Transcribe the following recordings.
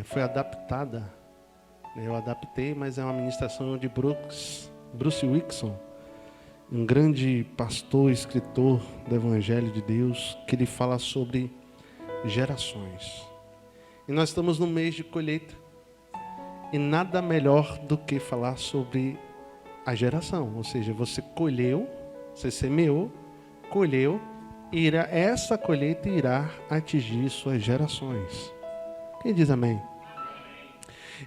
foi adaptada. Eu adaptei, mas é uma ministração de Bruce Wilkinson, um grande pastor, escritor do Evangelho de Deus, que ele fala sobre gerações. E nós estamos no mês de colheita. E nada melhor do que falar sobre a geração. Ou seja, você colheu, você semeou, colheu, e essa colheita irá atingir suas gerações. Quem diz amém?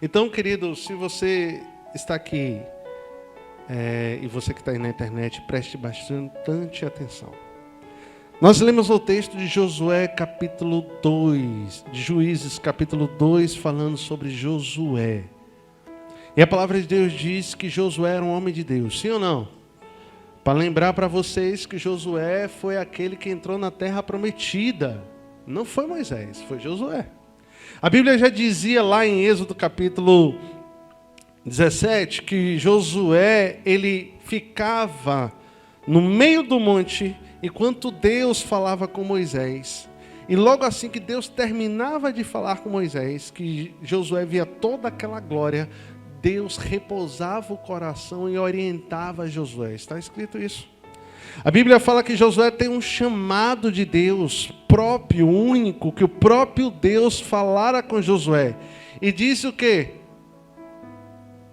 Então, querido, se você está aqui, e você que está aí na internet, preste bastante atenção. Nós lemos o texto de Josué capítulo 2, de Juízes capítulo 2, falando sobre Josué. E a palavra de Deus diz que Josué era um homem de Deus, sim ou não? Para lembrar para vocês que Josué foi aquele que entrou na terra prometida. Não foi Moisés, foi Josué. A Bíblia já dizia lá em Êxodo capítulo 17 que Josué, ele ficava no meio do monte enquanto Deus falava com Moisés. E logo assim que Deus terminava de falar com Moisés, que Josué via toda aquela glória, Deus repousava o coração e orientava Josué. Está escrito isso. A Bíblia fala que Josué tem um chamado de Deus próprio, único, que o próprio Deus falara com Josué. E disse o quê?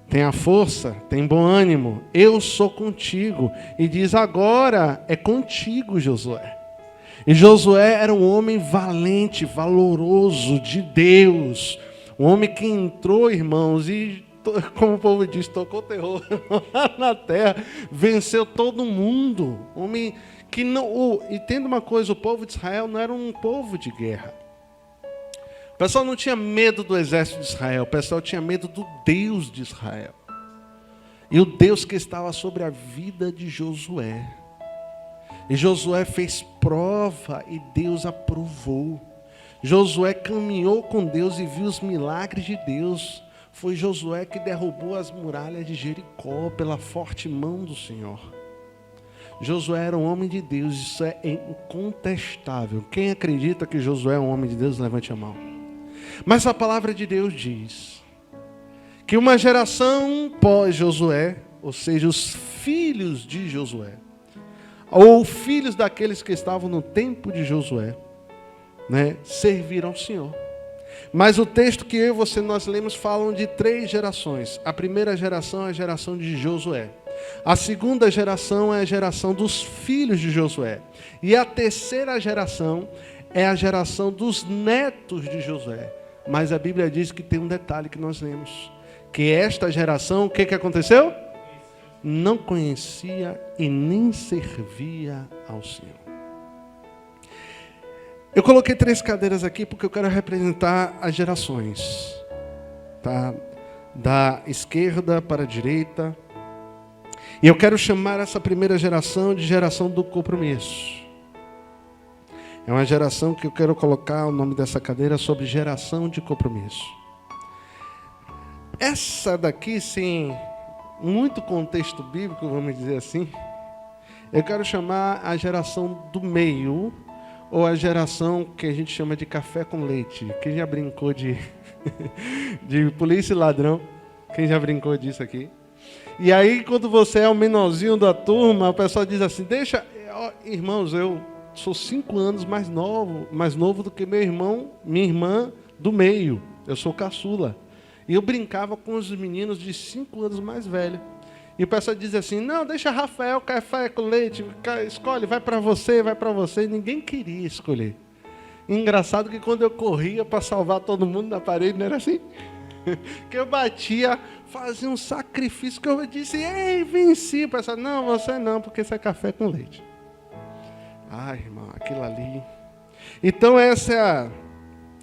Tenha força, tem bom ânimo, eu sou contigo. E diz, agora é contigo, Josué. E Josué era um homem valente, valoroso de Deus. Um homem que entrou, irmãos, e como o povo diz, tocou terror na terra, venceu todo mundo. Homem que não... Entenda uma coisa, o povo de Israel não era um povo de guerra. O pessoal não tinha medo do exército de Israel, o pessoal tinha medo do Deus de Israel. E o Deus que estava sobre a vida de Josué. E Josué fez prova e Deus aprovou. Josué caminhou com Deus e viu os milagres de Deus. Foi Josué que derrubou as muralhas de Jericó pela forte mão do Senhor. Josué era um homem de Deus, isso é incontestável. Quem acredita que Josué é um homem de Deus, levante a mão. Mas a palavra de Deus diz que uma geração pós-Josué, ou seja, os filhos de Josué, ou filhos daqueles que estavam no tempo de Josué, serviram ao Senhor. Mas o texto que eu e você nós lemos falam de 3 gerações. A primeira geração é a geração de Josué. A segunda geração é a geração dos filhos de Josué. E a terceira geração é a geração dos netos de Josué. Mas a Bíblia diz que tem um detalhe que nós lemos. Que esta geração, o que aconteceu? Não conhecia e nem servia ao Senhor. Eu coloquei 3 cadeiras aqui porque eu quero representar as gerações. Tá? Da esquerda para a direita. E eu quero chamar essa primeira geração de geração do compromisso. É uma geração que eu quero colocar o nome dessa cadeira sobre geração de compromisso. Essa daqui, sem muito contexto bíblico, vamos dizer assim, eu quero chamar a geração do meio, ou a geração que a gente chama de café com leite. Quem já brincou de polícia e ladrão? Quem já brincou disso aqui? E aí, quando você é o menorzinho da turma, o pessoal diz assim, irmãos, eu sou 5 anos mais novo do que meu irmão, minha irmã do meio. Eu sou caçula. E eu brincava com os meninos de 5 anos mais velhos. E o pessoal diz assim, não, deixa Rafael, café com leite, escolhe, vai para você. E ninguém queria escolher. Engraçado que quando eu corria para salvar todo mundo na parede, não era assim? Que eu batia, fazia um sacrifício, que eu disse, ei, venci. O pessoal, não, você não, porque isso é café com leite. Ai, irmão, aquilo ali. Então essa é a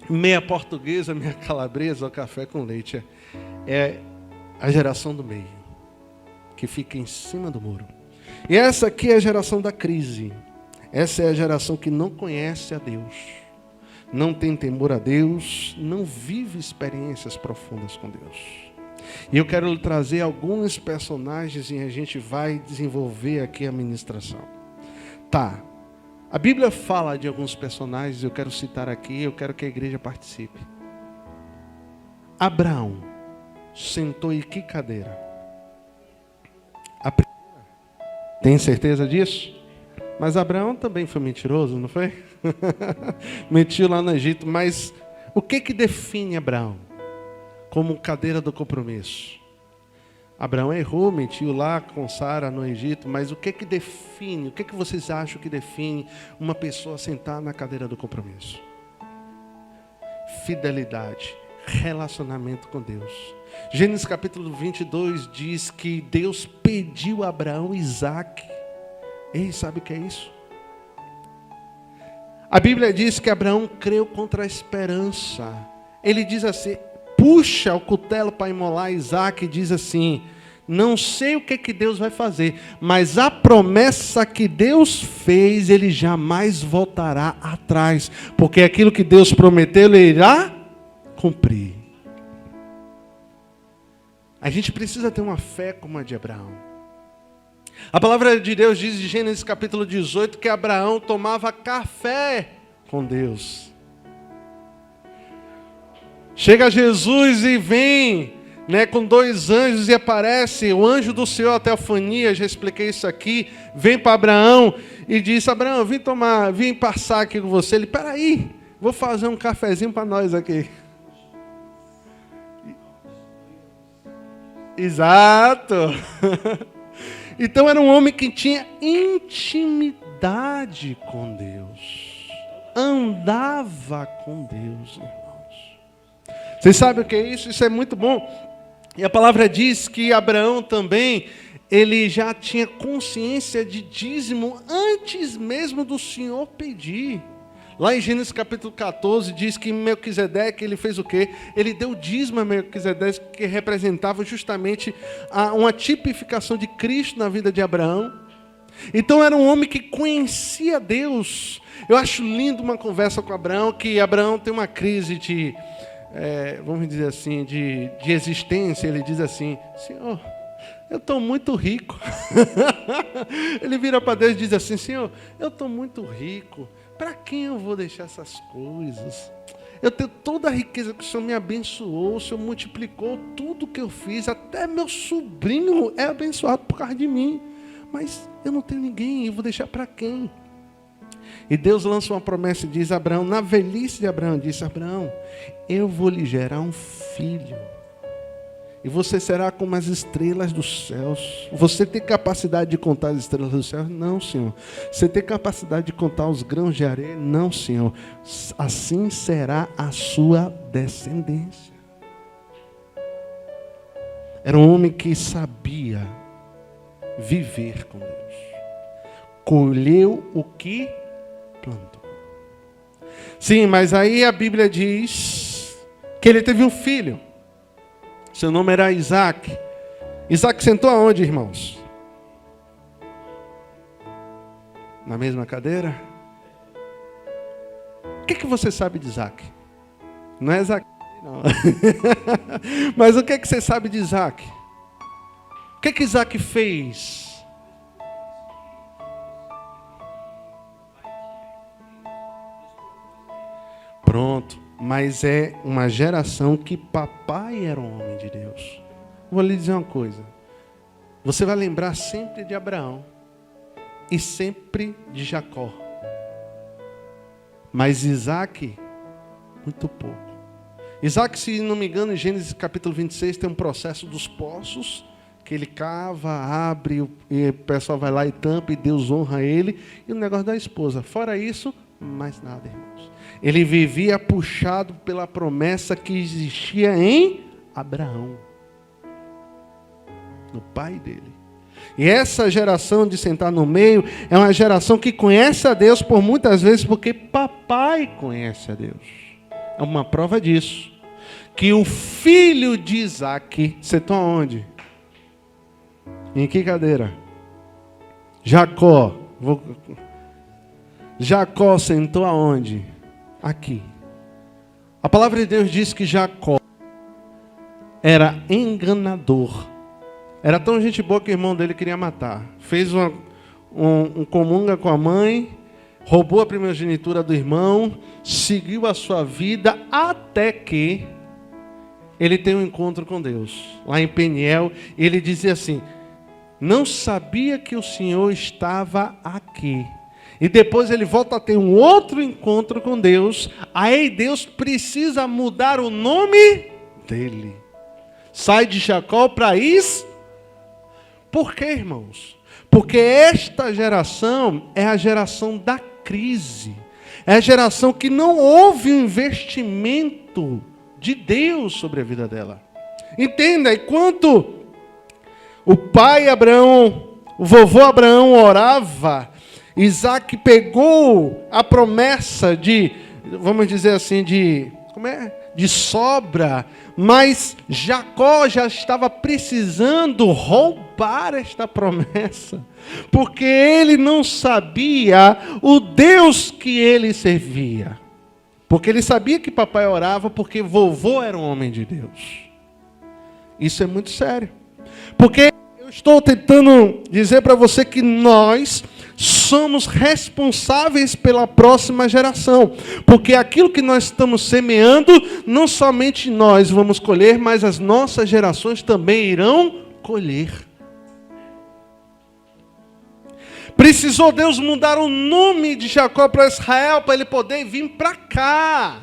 meia portuguesa, meia calabresa, o café com leite. É a geração do meio, que fica em cima do muro. E essa aqui é a geração da crise. Essa é a geração que não conhece a Deus, não tem temor a Deus, não vive experiências profundas com Deus. E eu quero lhe trazer alguns personagens e a gente vai desenvolver aqui a ministração. Tá, a Bíblia fala de alguns personagens, eu quero citar aqui, eu quero que a igreja participe. Abraão sentou em que cadeira? A primeira. Tem certeza disso? Mas Abraão também foi mentiroso, não foi? Mentiu lá no Egito. Mas o que define Abraão como cadeira do compromisso? Abraão errou, mentiu lá com Sara no Egito. Mas o que define, o que vocês acham que define uma pessoa sentar na cadeira do compromisso? Fidelidade, relacionamento com Deus. Gênesis capítulo 22 diz que Deus pediu a Abraão Isaque. Ei, sabe o que é isso? A Bíblia diz que Abraão creu contra a esperança. Ele diz assim, puxa o cutelo para imolar Isaque e diz assim, não sei o que Deus vai fazer, mas a promessa que Deus fez, ele jamais voltará atrás, porque aquilo que Deus prometeu, ele irá cumprir. A gente precisa ter uma fé como a de Abraão. A palavra de Deus diz em Gênesis capítulo 18 que Abraão tomava café com Deus. Chega Jesus e vem, com 2 anjos e aparece o anjo do Senhor, a teofania, já expliquei isso aqui, vem para Abraão e diz, Abraão, vim passar aqui com você. Ele, peraí, vou fazer um cafezinho para nós aqui. Exato. Então era um homem que tinha intimidade com Deus. Andava com Deus, irmãos. Vocês sabem o que é isso? Isso é muito bom. E a palavra diz que Abraão também, ele já tinha consciência de dízimo antes mesmo do Senhor pedir. Lá em Gênesis capítulo 14 diz que Melquisedeque, ele fez o quê? Ele deu dízimo a Melquisedeque, que representava justamente uma tipificação de Cristo na vida de Abraão. Então era um homem que conhecia Deus. Eu acho lindo uma conversa com Abraão, que Abraão tem uma crise de, vamos dizer assim, de existência. Ele diz assim, Senhor, eu estou muito rico. Ele vira para Deus e diz assim, Senhor, eu estou muito rico. Para quem eu vou deixar essas coisas? Eu tenho toda a riqueza que o Senhor me abençoou, o Senhor multiplicou tudo que eu fiz, até meu sobrinho é abençoado por causa de mim. Mas eu não tenho ninguém, eu vou deixar para quem? E Deus lança uma promessa e diz a Abraão, na velhice de Abraão, disse, Abraão, eu vou lhe gerar um filho. E você será como as estrelas dos céus. Você tem capacidade de contar as estrelas dos céus? Não, Senhor. Você tem capacidade de contar os grãos de areia? Não, Senhor. Assim será a sua descendência. Era um homem que sabia viver com Deus. Colheu o que plantou. Sim, mas aí a Bíblia diz que ele teve um filho. Seu nome era Isaque. Isaque sentou aonde, irmãos? Na mesma cadeira? O que você sabe de Isaque? Não é Isaque, não. Mas o que você sabe de Isaque? O que Isaque fez? Pronto. Mas é uma geração que papai era um homem de Deus. Vou lhe dizer uma coisa. Você vai lembrar sempre de Abraão e sempre de Jacó. Mas Isaque, muito pouco. Isaque, se não me engano, em Gênesis capítulo 26, tem um processo dos poços, que ele cava, abre, e o pessoal vai lá e tampa, e Deus honra ele, e o negócio da esposa. Fora isso, mais nada, irmãos. Ele vivia puxado pela promessa que existia em Abraão, no pai dele. E essa geração de sentar no meio é uma geração que conhece a Deus por muitas vezes porque papai conhece a Deus. É uma prova disso. Que o filho de Isaque sentou aonde? Em que cadeira? Jacó. Jacó sentou aonde? Aqui. A palavra de Deus diz que Jacó era enganador. Era tão gente boa que o irmão dele queria matar. Fez um comunga com a mãe, roubou a primogenitura do irmão, seguiu a sua vida até que ele tem um encontro com Deus. Lá em Peniel, ele dizia assim: não sabia que o Senhor estava aqui. E depois ele volta a ter um outro encontro com Deus. Aí Deus precisa mudar o nome dele. Sai de Jacó para Israel. Por quê, irmãos? Porque esta geração é a geração da crise. É a geração que não houve um investimento de Deus sobre a vida dela. Entenda, enquanto o pai Abraão, o vovô Abraão orava, Isaac pegou a promessa de, vamos dizer assim, de sobra, mas Jacó já estava precisando roubar esta promessa, porque ele não sabia o Deus que ele servia. Porque ele sabia que papai orava, porque vovô era um homem de Deus. Isso é muito sério. Porque eu estou tentando dizer para você que nós somos responsáveis pela próxima geração. Porque aquilo que nós estamos semeando, não somente nós vamos colher, mas as nossas gerações também irão colher. Precisou Deus mudar o nome de Jacó para Israel, para ele poder vir para cá.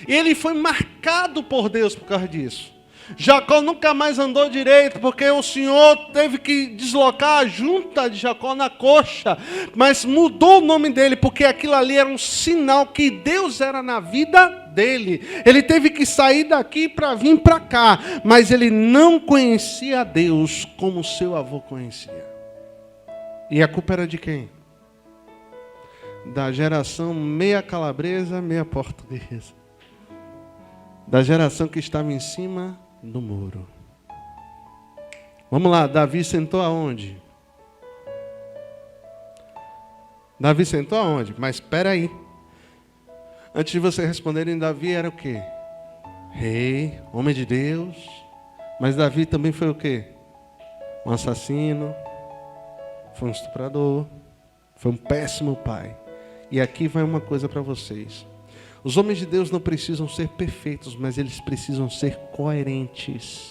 E ele foi marcado por Deus por causa disso. Jacó nunca mais andou direito, porque o Senhor teve que deslocar a junta de Jacó na coxa, mas mudou o nome dele, porque aquilo ali era um sinal que Deus era na vida dele. Ele teve que sair daqui para vir para cá, mas ele não conhecia a Deus como seu avô conhecia. E a culpa era de quem? Da geração meia calabresa, meia portuguesa. Da geração que estava em cima do muro. Vamos lá, Davi sentou aonde? Davi sentou aonde? Mas espera aí. Antes de vocês responderem, Davi era o quê? Rei, homem de Deus. Mas Davi também foi o quê? Um assassino. Foi um estuprador. Foi um péssimo pai. E aqui vai uma coisa para vocês. Os homens de Deus não precisam ser perfeitos, mas eles precisam ser coerentes.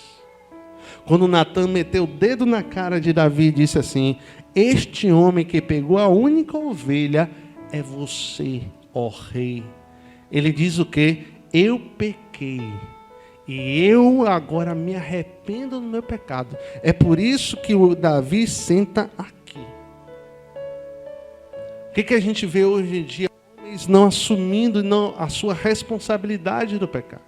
Quando Natan meteu o dedo na cara de Davi e disse assim: este homem que pegou a única ovelha é você, ó rei. Ele diz o quê? Eu pequei. E eu agora me arrependo do meu pecado. É por isso que o Davi senta aqui. O que a gente vê hoje em dia? Homens não assumindo a sua responsabilidade do pecado.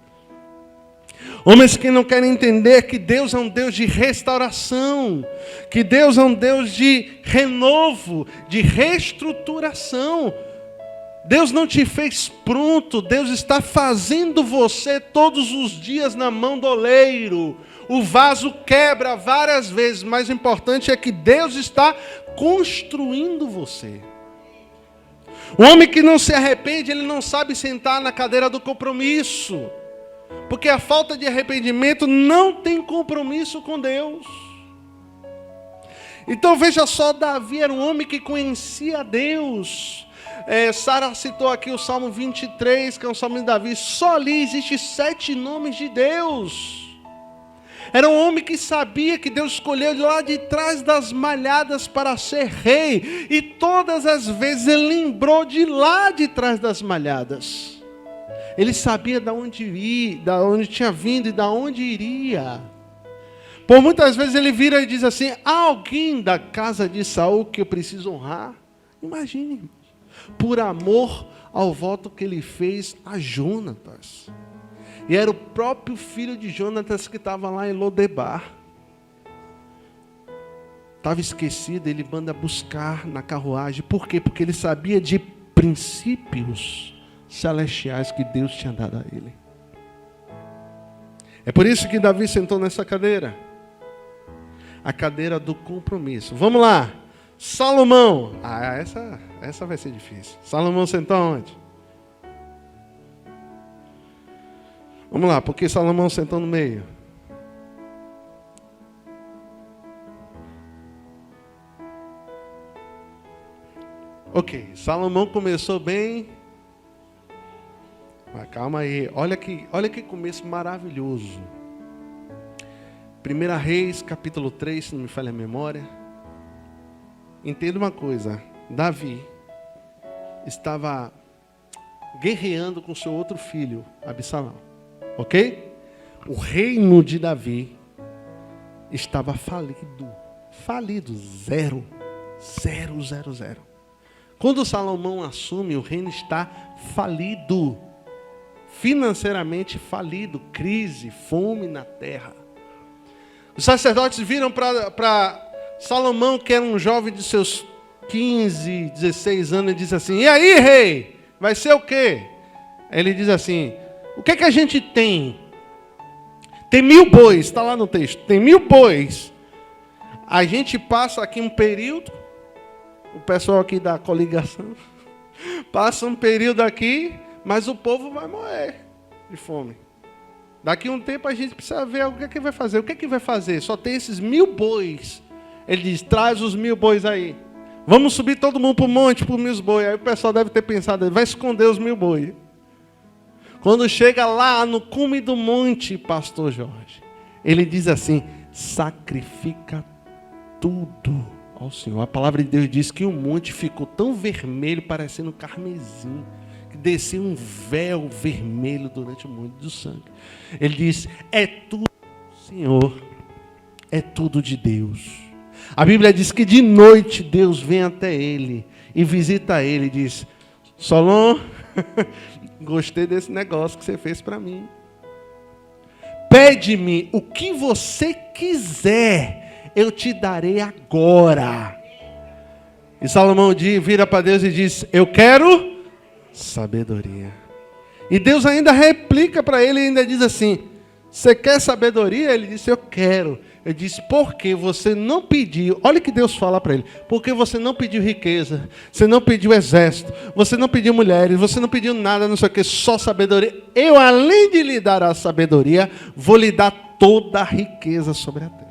Homens que não querem entender que Deus é um Deus de restauração, que Deus é um Deus de renovo, de reestruturação. Deus não te fez pronto, Deus está fazendo você todos os dias na mão do oleiro. O vaso quebra várias vezes, mas o importante é que Deus está construindo você. O homem que não se arrepende, ele não sabe sentar na cadeira do compromisso. Porque a falta de arrependimento não tem compromisso com Deus. Então veja só, Davi era um homem que conhecia Deus. Sara citou aqui o Salmo 23, que é um salmo de Davi. Só ali existem 7 nomes de Deus. Era um homem que sabia que Deus escolheu ele lá de trás das malhadas para ser rei. E todas as vezes ele lembrou de lá de trás das malhadas. Ele sabia de onde tinha vindo e de onde iria. Por muitas vezes ele vira e diz assim: há alguém da casa de Saul que eu preciso honrar? Imagine, irmãos, por amor ao voto que ele fez a Jonatas. E era o próprio filho de Jonatas que estava lá em Lodebar. Estava esquecido, ele manda buscar na carruagem. Por quê? Porque ele sabia de princípios celestiais que Deus tinha dado a ele. É por isso que Davi sentou nessa cadeira. A cadeira do compromisso. Vamos lá. Salomão. Essa vai ser difícil. Salomão sentou onde? Vamos lá, porque Salomão sentou no meio. Ok, Salomão começou bem. Mas calma aí, olha que começo maravilhoso. 1 Reis, capítulo 3, se não me falha a memória. Entenda uma coisa, Davi estava guerreando com seu outro filho, Absalão. Ok? O reino de Davi estava falido. Falido, zero. Quando Salomão assume, o reino está falido. Financeiramente falido, crise, fome na terra. Os sacerdotes viram para Salomão, que era um jovem de seus 15, 16 anos, e disse assim: e aí, rei, vai ser o quê? Ele diz assim: o que é que a gente tem? Tem 1000 bois, está lá no texto, tem 1000 bois. A gente passa aqui um período, o pessoal aqui da coligação, passa um período aqui, mas o povo vai morrer de fome. Daqui a um tempo a gente precisa ver o que é que vai fazer. O que é que vai fazer? Só tem esses 1000 bois. Ele diz: traz os 1000 bois aí. Vamos subir todo mundo para o monte, para os 1000 bois. Aí o pessoal deve ter pensado: vai esconder os 1000 bois. Quando chega lá no cume do monte, pastor Jorge, ele diz assim: sacrifica tudo ao Senhor. A palavra de Deus diz que o monte ficou tão vermelho, parecendo carmesim, que desceu um véu vermelho durante o monte do sangue. Ele diz: é tudo do Senhor, é tudo de Deus. A Bíblia diz que de noite Deus vem até ele e visita ele e diz: Solon, gostei desse negócio que você fez para mim. Pede-me o que você quiser, eu te darei agora. E Salomão vira para Deus e diz: eu quero sabedoria. E Deus ainda replica para ele e ainda diz assim: você quer sabedoria? Ele disse: eu quero. Eu disse: porque você não pediu, olha o que Deus fala para ele, porque você não pediu riqueza, você não pediu exército, você não pediu mulheres, você não pediu nada, não sei o que, só sabedoria. Eu, além de lhe dar a sabedoria, vou lhe dar toda a riqueza sobre a terra.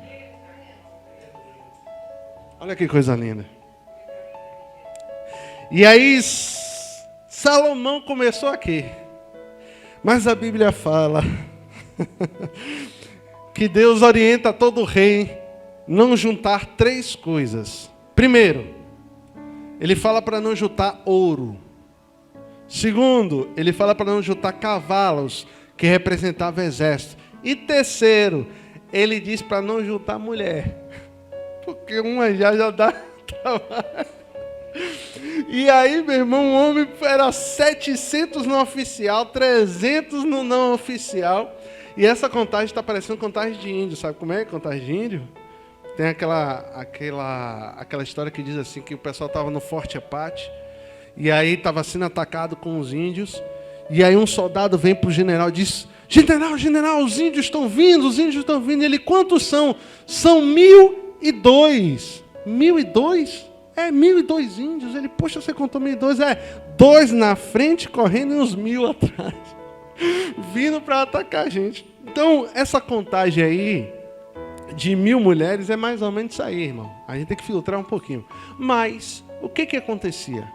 Olha que coisa linda. E aí Salomão começou aqui, mas a Bíblia fala que Deus orienta todo rei não juntar 3 coisas. Primeiro, ele fala para não juntar ouro. Segundo, ele fala para não juntar cavalos, que representavam exército. E terceiro, ele diz para não juntar mulher, porque uma já dá trabalho. E aí, meu irmão, o homem era 700 no oficial, 300 no não oficial. E essa contagem está parecendo contagem de índio. Sabe como é contagem de índio? Tem aquela história que diz assim, que o pessoal estava no Forte Epate, e aí estava sendo atacado com os índios, e aí um soldado vem para o general e diz: general, os índios estão vindo. E ele: quantos são? São 1002. 1002? 1002 índios. Ele: poxa, você contou 1002? 2 na frente correndo e uns 1000 atrás, vindo para atacar a gente. Então, essa contagem aí de 1000 mulheres é mais ou menos isso aí, irmão. A gente tem que filtrar um pouquinho. Mas, o que acontecia?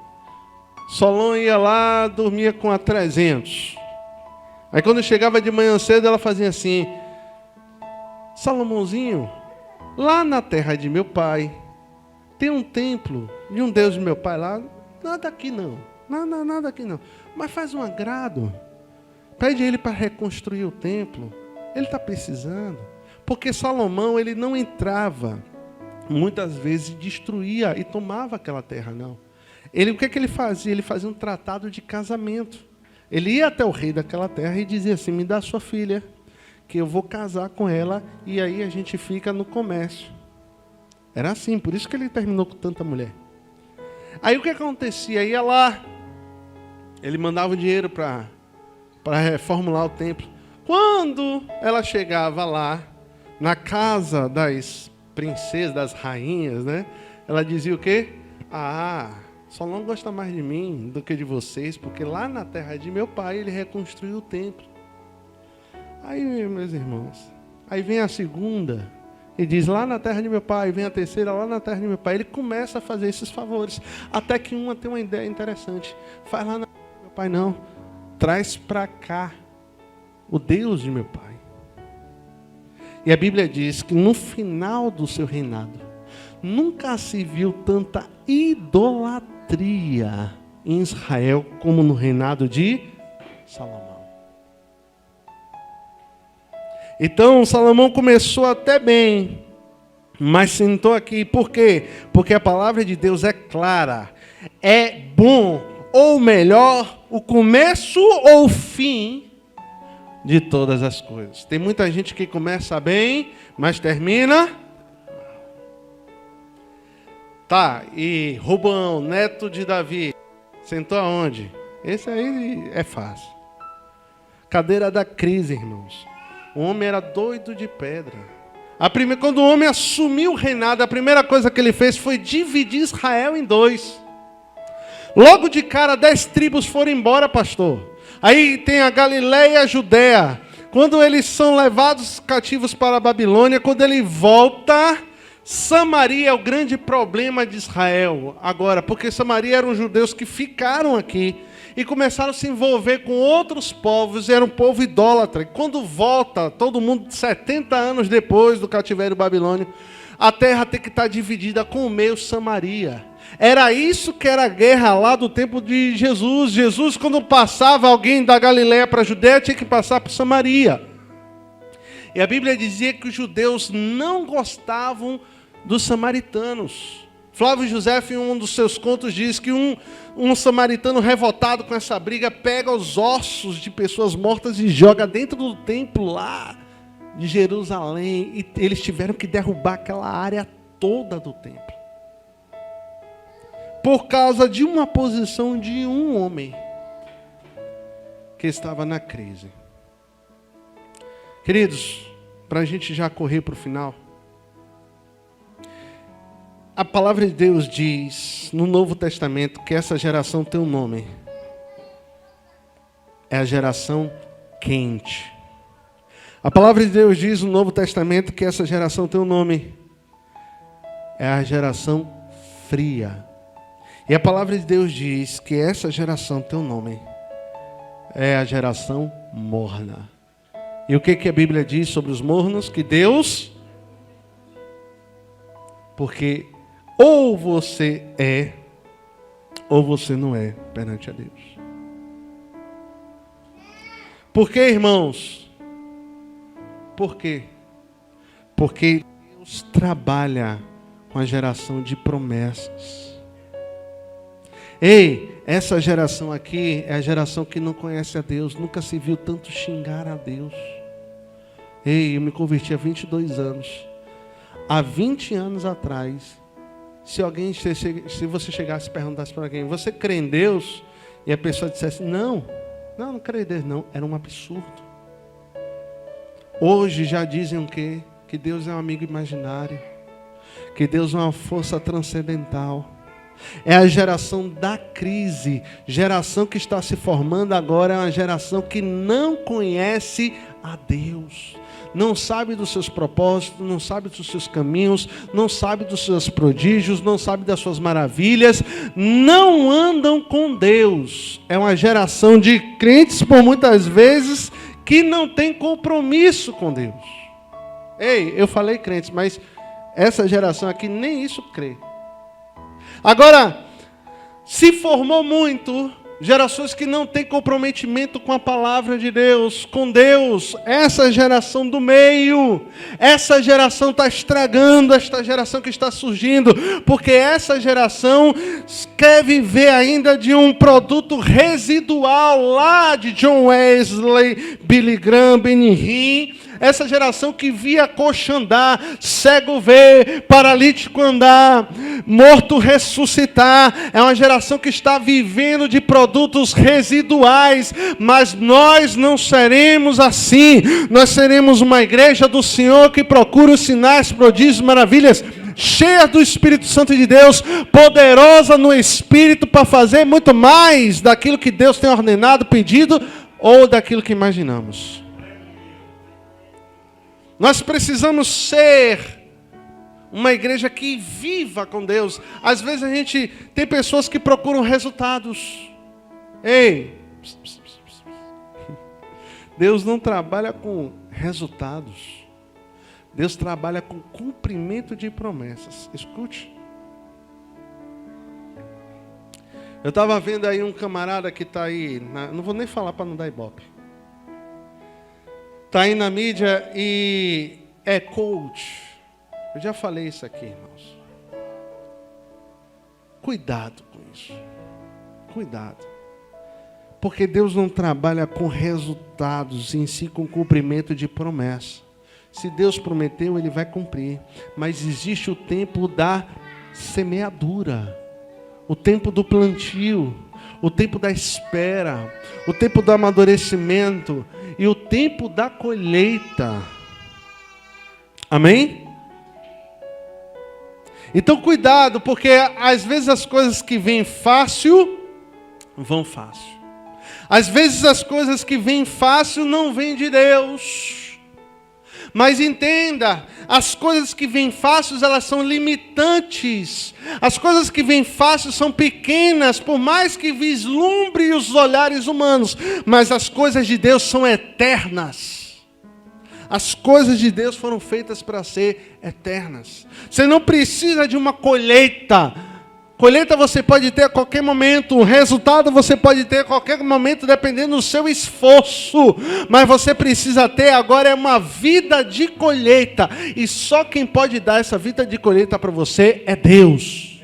Solon ia lá, dormia com a 300. Aí quando chegava de manhã cedo, ela fazia assim: Salomãozinho, lá na terra de meu pai, tem um templo de um Deus de meu pai lá. Nada aqui não. Nada aqui não. Mas faz um agrado. Pede ele para reconstruir o templo. Ele está precisando. Porque Salomão, ele não entrava, muitas vezes, destruía e tomava aquela terra, não. O que ele fazia? Ele fazia um tratado de casamento. Ele ia até o rei daquela terra e dizia assim: me dá sua filha, que eu vou casar com ela, e aí a gente fica no comércio. Era assim, por isso que ele terminou com tanta mulher. Aí o que acontecia? Ia lá, ele mandava o dinheiro para reformular o templo. Quando ela chegava lá, na casa das princesas, das rainhas, né? Ela dizia o quê? Solon gosta mais de mim do que de vocês, porque lá na terra de meu pai, ele reconstruiu o templo. Aí, meus irmãos, aí vem a segunda, e diz: lá na terra de meu pai. Vem a terceira: lá na terra de meu pai. Ele começa a fazer esses favores, até que uma tem uma ideia interessante: faz lá na terra de meu pai não, traz para cá o Deus de meu pai. E a Bíblia diz que no final do seu reinado, nunca se viu tanta idolatria em Israel como no reinado de Salomão. Então Salomão começou até bem, mas sentou aqui. Por quê? Porque a palavra de Deus é clara. É bom, ou melhor, o começo ou o fim de todas as coisas. Tem muita gente que começa bem, mas termina. Tá, e Rubão, neto de Davi, sentou aonde? Esse aí é fácil. Cadeira da crise, irmãos. O homem era doido de pedra. Quando o homem assumiu o reinado, a primeira coisa que ele fez foi dividir Israel em 2. Logo de cara, 10 tribos foram embora, pastor. Aí tem a Galileia e a Judéia. Quando eles são levados cativos para a Babilônia, quando ele volta, Samaria é o grande problema de Israel. Agora, porque Samaria eram judeus que ficaram aqui e começaram a se envolver com outros povos, era um povo idólatra. E quando volta, todo mundo, 70 anos depois do cativeiro babilônico, a terra tem que estar dividida com o meio Samaria. Era isso que era a guerra lá do tempo de Jesus. Jesus, quando passava alguém da Galileia para a Judéia, tinha que passar por Samaria. E a Bíblia dizia que os judeus não gostavam dos samaritanos. Flávio José, em um dos seus contos, diz que um samaritano revoltado com essa briga pega os ossos de pessoas mortas e joga dentro do templo lá de Jerusalém. E eles tiveram que derrubar aquela área toda do templo, por causa de uma posição de um homem que estava na crise. Queridos, para a gente já correr para o final, a palavra de Deus diz no Novo Testamento que essa geração tem um nome. É a geração quente. A palavra de Deus diz no Novo Testamento que essa geração tem um nome. É a geração fria. E a palavra de Deus diz que essa geração tem um nome. É a geração morna. E o que a Bíblia diz sobre os mornos? Que Deus... Porque ou você é, ou você não é perante a Deus. Por quê, irmãos? Por quê? Porque Deus trabalha com a geração de promessas. Ei, essa geração aqui é a geração que não conhece a Deus, nunca se viu tanto xingar a Deus. Ei, eu me converti há 22 anos. Há 20 anos atrás, se você chegasse e perguntasse para alguém, você crê em Deus? E a pessoa dissesse, não creio em Deus, não. Era um absurdo. Hoje já dizem o quê? Que Deus é um amigo imaginário. Que Deus é uma força transcendental. É a geração da crise. Geração que está se formando agora é uma geração que não conhece a Deus. Não sabe dos seus propósitos, não sabe dos seus caminhos, não sabe dos seus prodígios, não sabe das suas maravilhas, não andam com Deus. É uma geração de crentes, por muitas vezes, que não tem compromisso com Deus. Ei, eu falei crentes, mas essa geração aqui nem isso crê. Agora, se formou muito... Gerações que não têm comprometimento com a palavra de Deus, com Deus. Essa geração do meio, essa geração está estragando esta geração que está surgindo, porque essa geração quer viver ainda de um produto residual lá de John Wesley, Billy Graham, Benny Hinn. Essa geração que via coxo andar, cego ver, paralítico andar, morto ressuscitar. É uma geração que está vivendo de produtos residuais, mas nós não seremos assim. Nós seremos uma igreja do Senhor que procura os sinais, prodígios, maravilhas, cheia do Espírito Santo de Deus, poderosa no Espírito para fazer muito mais daquilo que Deus tem ordenado, pedido ou daquilo que imaginamos. Nós precisamos ser uma igreja que viva com Deus. Às vezes a gente tem pessoas que procuram resultados. Ei, Deus não trabalha com resultados. Deus trabalha com cumprimento de promessas. Escute. Eu estava vendo aí um camarada que está aí, não vou nem falar para não dar ibope. Está aí na mídia e é coach. Eu já falei isso aqui, irmãos. Cuidado com isso. Cuidado. Porque Deus não trabalha com resultados, em si com cumprimento de promessa. Se Deus prometeu, Ele vai cumprir. Mas existe o tempo da semeadura, o tempo do plantio, o tempo da espera, o tempo do amadurecimento e o tempo da colheita. Amém? Então cuidado, porque às vezes as coisas que vêm fácil, vão fácil. Às vezes as coisas que vêm fácil não vêm de Deus. Mas entenda, as coisas que vêm fáceis, elas são limitantes. As coisas que vêm fáceis são pequenas, por mais que vislumbre os olhares humanos. Mas as coisas de Deus são eternas. As coisas de Deus foram feitas para ser eternas. Você não precisa de uma colheita. Colheita você pode ter a qualquer momento, o resultado você pode ter a qualquer momento, dependendo do seu esforço. Mas você precisa ter agora uma vida de colheita. E só quem pode dar essa vida de colheita para você é Deus.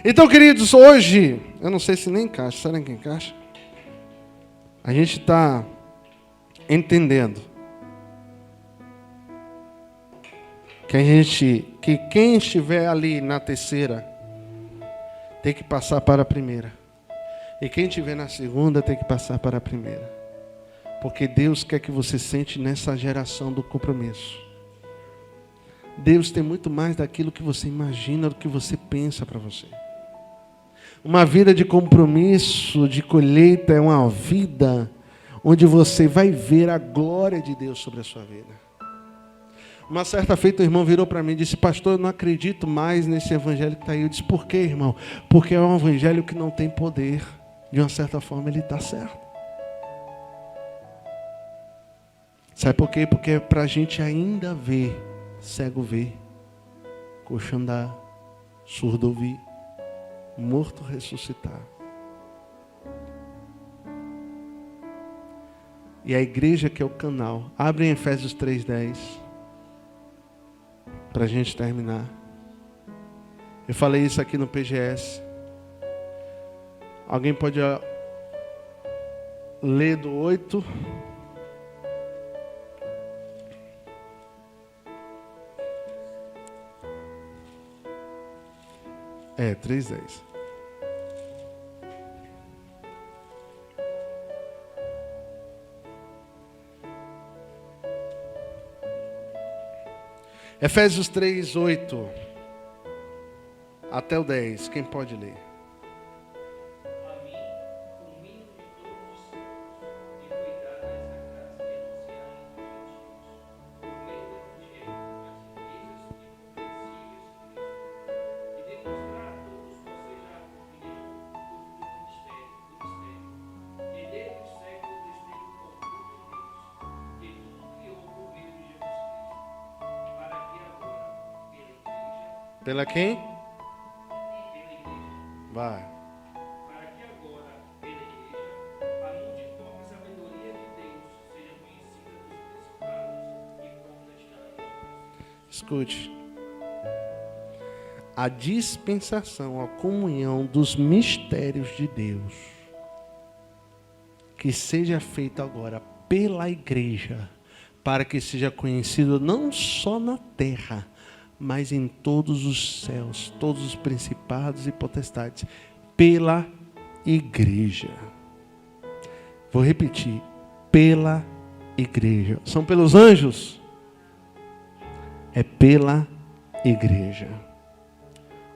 Então, queridos, hoje, eu não sei se nem encaixa, será que encaixa? A gente está entendendo que quem estiver ali na terceira tem que passar para a primeira. E quem estiver na segunda tem que passar para a primeira. Porque Deus quer que você sente nessa geração do compromisso. Deus tem muito mais daquilo que você imagina do que você pensa para você. Uma vida de compromisso, de colheita, é uma vida onde você vai ver a glória de Deus sobre a sua vida. Uma certa feita o irmão virou para mim e disse: pastor, eu não acredito mais nesse evangelho que está aí. Eu disse: por quê, irmão? Porque é um evangelho que não tem poder. De uma certa forma ele está certo. Sabe por quê? Porque é para a gente ainda ver, cego ver, coxo andar, surdo ouvir, morto ressuscitar. E a igreja que é o canal. Abre em Efésios 3:10. Para a gente terminar. Eu falei isso aqui no PGS. Alguém pode ler do 8? É, 3:10. Efésios 3:8 até o 10. Quem pode ler? A mim, o mínimo de todos os santos, de cuidar dessa graça e anunciar entre os gentios, por meio do evangelho, as riquezas e compreensíveis de Cristo, e demonstrar a todos vocês a comunhão do mistério, e dele os séculos esteve o conjunto de Deus, que tudo criou por meio de Jesus Cristo, para que agora, pela igreja, Pela quem? Vai. para que agora, pela igreja, a multiforme sabedoria de Deus seja conhecida dos principados e potestades. Escute. A dispensação, a comunhão dos mistérios de Deus, que seja feita agora pela igreja, para que seja conhecido não só na terra, mas em todos os céus, todos os principados e potestades, pela igreja. Vou repetir, pela igreja. São pelos anjos? É pela igreja.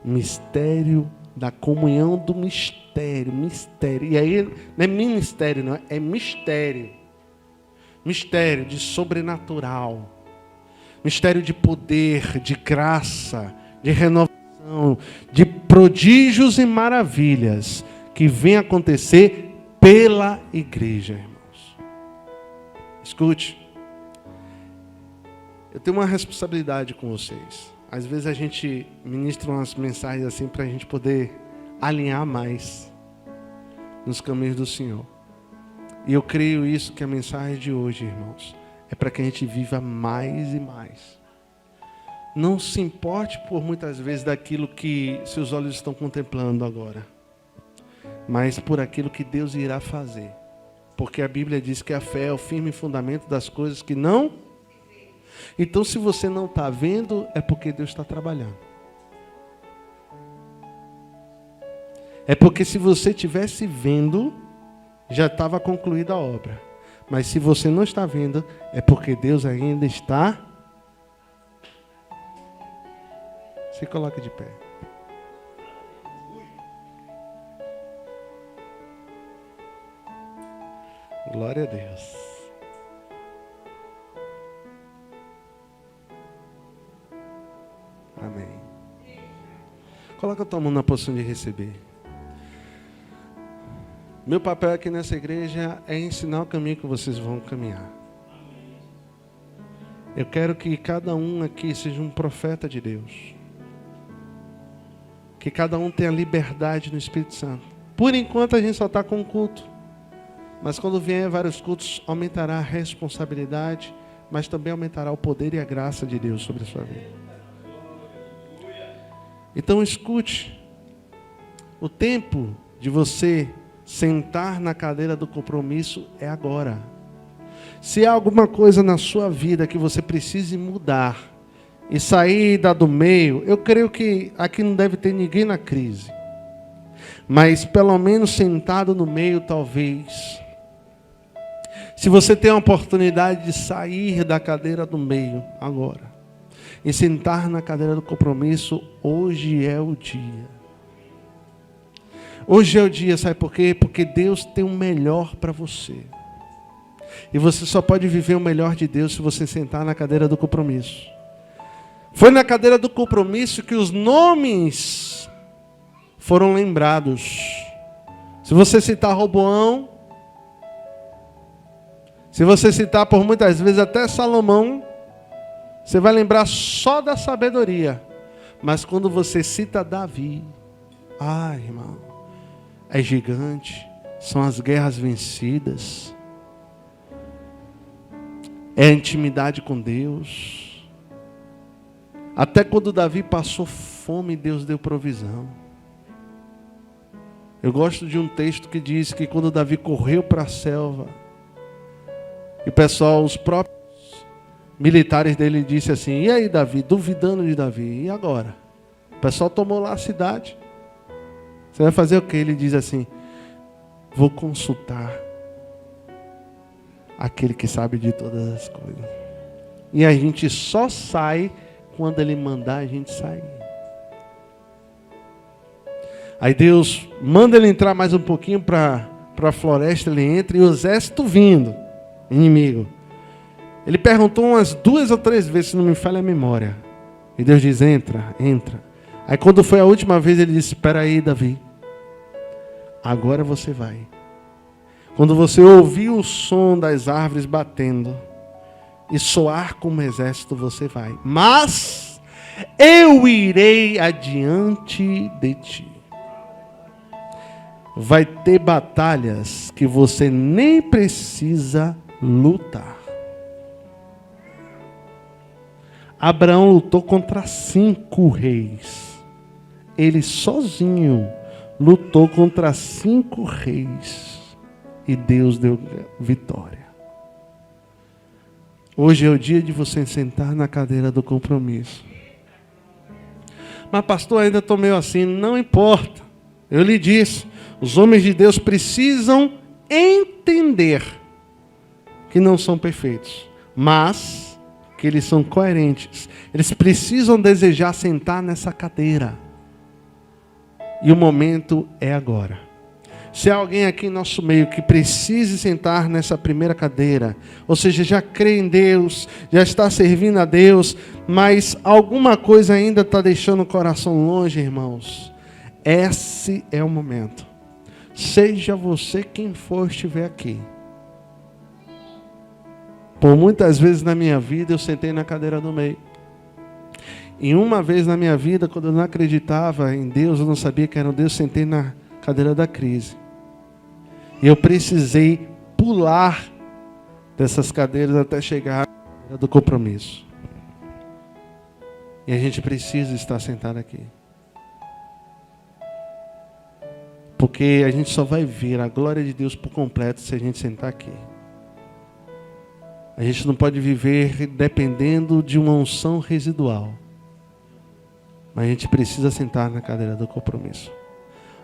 O mistério da comunhão do mistério. Mistério. E aí não é ministério, não, é mistério. Mistério de sobrenatural. Mistério de poder, de graça, de renovação, de prodígios e maravilhas que vem acontecer pela igreja, irmãos. Escute, Eu tenho uma responsabilidade com vocês. Às vezes a gente ministra umas mensagens assim para a gente poder alinhar mais nos caminhos do Senhor. E eu creio isso, que a mensagem de hoje, irmãos, é para que a gente viva mais e mais. Não se importe por muitas vezes daquilo que seus olhos estão contemplando agora, mas por aquilo que Deus irá fazer. Porque a Bíblia diz que a fé é o firme fundamento das coisas que não... Então, se você não está vendo, é porque Deus está trabalhando. É porque se você estivesse vendo, já estava concluída a obra. Mas se você não está vendo, é porque Deus ainda está... Se coloca de pé. Glória a Deus. Amém. Coloca a tua mão na posição de receber. Meu papel aqui nessa igreja é ensinar o caminho que vocês vão caminhar. Eu quero que cada um aqui seja um profeta de Deus. Que cada um tenha liberdade no Espírito Santo. Por enquanto a gente só está com um culto. Mas quando vier vários cultos, aumentará a responsabilidade, mas também aumentará o poder e a graça de Deus sobre a sua vida. Então escute. O tempo de você sentar na cadeira do compromisso é agora. Se há alguma coisa na sua vida que você precise mudar e sair da do meio, eu creio que aqui não deve ter ninguém na crise. Mas pelo menos sentado no meio, talvez. Se você tem a oportunidade de sair da cadeira do meio agora e sentar na cadeira do compromisso, hoje é o dia. Hoje é o dia, sabe por quê? Porque Deus tem o melhor para você. E você só pode viver o melhor de Deus se você sentar na cadeira do compromisso. Foi na cadeira do compromisso que os nomes foram lembrados. Se você citar Roboão, se você citar por muitas vezes até Salomão, você vai lembrar só da sabedoria. Mas quando você cita Davi, irmão, é gigante, são as guerras vencidas, é a intimidade com Deus. Até quando Davi passou fome, Deus deu provisão. Eu gosto de um texto que diz que quando Davi correu para a selva, e o pessoal, os próprios militares dele disse assim: e aí Davi, duvidando de Davi, e agora? O pessoal tomou lá a cidade. Você vai fazer o quê? Ele diz assim: vou consultar aquele que sabe de todas as coisas. E a gente só sai quando ele mandar a gente sair. Aí Deus manda ele entrar mais um pouquinho para a floresta, ele entra e o exército vindo, inimigo. Ele perguntou umas 2 ou 3 vezes, se não me falha a memória. E Deus diz: entra, entra. Aí quando foi a última vez, ele disse: espera aí, Davi, agora você vai. Quando você ouvir o som das árvores batendo e soar como exército, você vai. Mas eu irei adiante de ti. Vai ter batalhas que você nem precisa lutar. Abraão lutou contra 5 reis. Ele sozinho lutou contra 5 reis. E Deus deu vitória. Hoje é o dia de você sentar na cadeira do compromisso. Mas pastor, ainda estou meio assim. Não importa. Eu lhe disse, os homens de Deus precisam entender que não são perfeitos, mas que eles são coerentes. Eles precisam desejar sentar nessa cadeira. E o momento é agora. Se há alguém aqui em nosso meio que precise sentar nessa primeira cadeira, ou seja, já crê em Deus, já está servindo a Deus, mas alguma coisa ainda está deixando o coração longe, irmãos, esse é o momento. Seja você quem for estiver aqui. Por muitas vezes na minha vida eu sentei na cadeira do meio. E uma vez na minha vida, quando eu não acreditava em Deus, eu não sabia que era um Deus, sentei na cadeira da crise. E eu precisei pular dessas cadeiras até chegar à cadeira do compromisso. E a gente precisa estar sentado aqui. Porque a gente só vai ver a glória de Deus por completo se a gente sentar aqui. A gente não pode viver dependendo de uma unção residual. Mas a gente precisa sentar na cadeira do compromisso.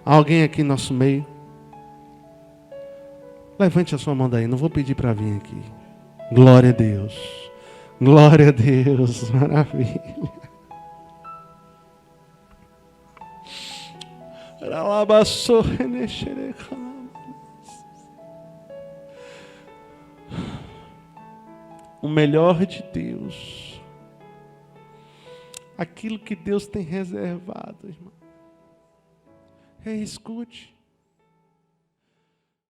Há alguém aqui no nosso meio? Levante a sua mão daí, não vou pedir para vir aqui. Glória a Deus. Glória a Deus. Maravilha. O melhor de Deus. Aquilo que Deus tem reservado, irmão. Escute.